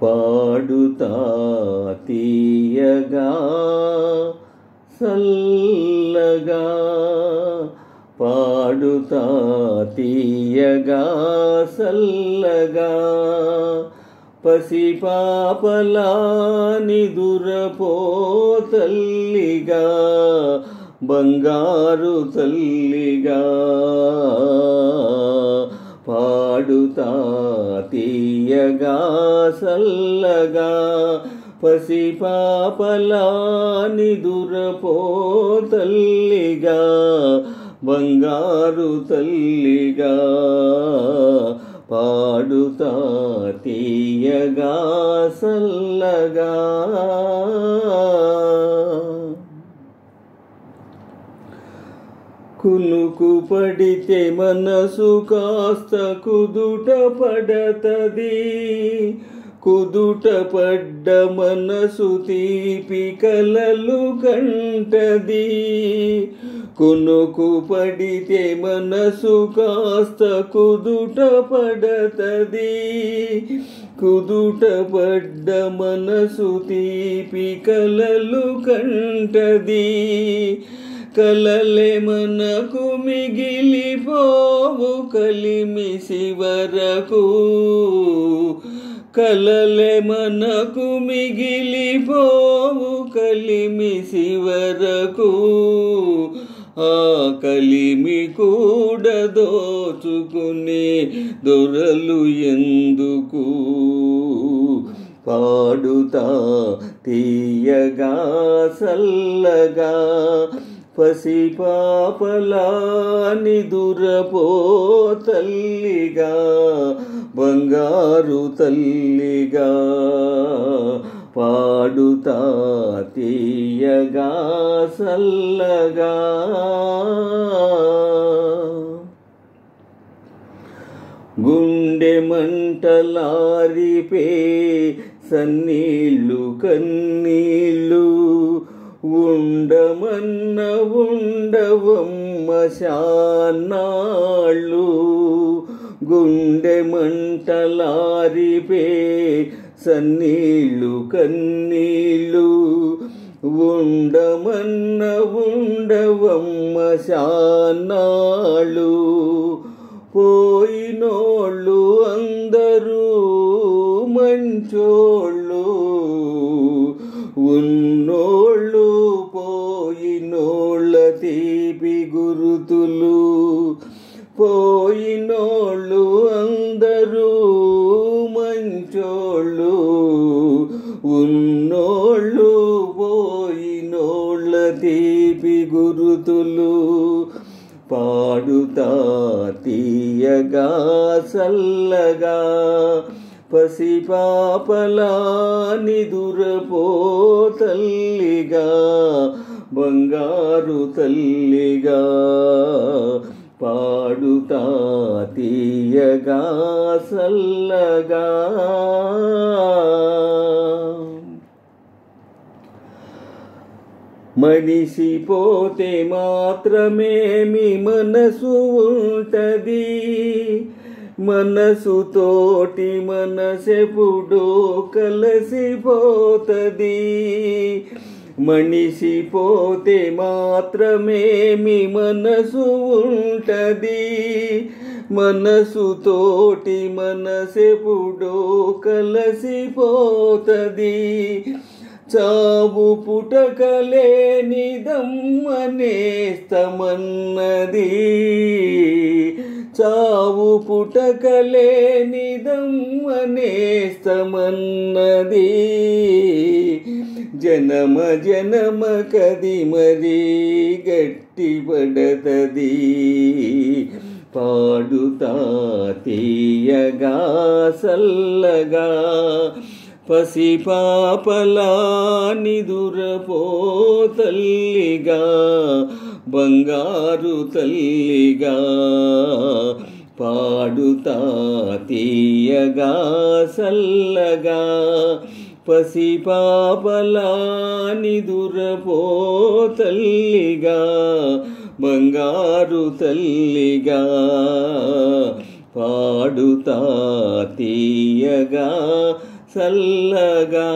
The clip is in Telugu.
పాడుతా తీయగా సల్లగా, పాడుతా తీయగా సల్లగా, పసిపాపలా నిదురపో తల్లిగా, బంగారు తల్లిగా. పాడుతా తీయగా సల్లగా, పసిపాపలా నిదురపో తల్లిగా, బంగారు తల్లిగా. పాడుతా తీయగా సల్లగా. కునుకు పడితే మనసు కాస్త కుదుట పడతది, కుదుట పడ్డ మనసు తీపి కలలు కంటది. కునుకు పడితే మనసు కాస్త కుదుట పడతది, కుదుట పడ్డ మనసు తీపి కలలు కంటది. కలలే మనకు మిగిలిపోవు కలిమిసి వరకు, కలలే మనకు మిగిలిపోవు కలిమిసి వరకు. ఆ కలిమి కూడా దోచుకునే దొరలు ఎందుకు. పాడుతా తీయగా సల్లగా, పసిపాపలా నిదురపో తల్లిగా, బంగారు తల్లిగా. పాడుతా తీయగా సల్లగా. గుండె మంటలారిపే సన్నీళ్ళు కన్నీళ్ళు, ఉండమన్న ఉండవమ్మ శానాళ్ళు. గుండె మంటలారిపే సన్నీళ్ళు కన్నీళ్ళు, ఉండమన్న ఉండవమ్మ శానాళ్ళు. పోయినోళ్ళు అందరూ మంచోళ్ళు, ఉన్నోళ్ళు పోయినోళ్ళ తీపి గురుతులు. పోయినోళ్ళు అందరూ మంచోళ్ళు, ఉన్నోళ్ళు పోయినోళ్ళ తీపి గురుతులు. పాడుతా తీయగా సల్లగా, పసిపాపలా నిదురపో తల్లిగా, బంగారు తల్లిగా. పాడుతా తీయగా సల్లగా. మనిషి పోతే మాత్రమేమి మనసు ఉంటది, మనసుతోటి మనసెప్పుడో కలసిపోతది. మనిషి పోతే మాత్రమేమి మనసు ఉంటది, మనసుతోటి మనసెప్పుడో కలసిపోతది. చావు పుటకలేనిదమ్మనేస్తమన్నది, చావు పుటకలేనిదమ్మనేస్తమన్నది. జనమ జనమ కది మరీ గట్టి పడతది. పాడుతా తీయగా సల్లగా, పసిపాపలా నిదురపో తల్లిగా, బంగారు తల్లిగా. పాడుతా తీయగా సల్లగా, పసిపాపలా నిదురపో తల్లిగా, బంగారు తల్లిగా. పాడుతా తీయగా చల్లగా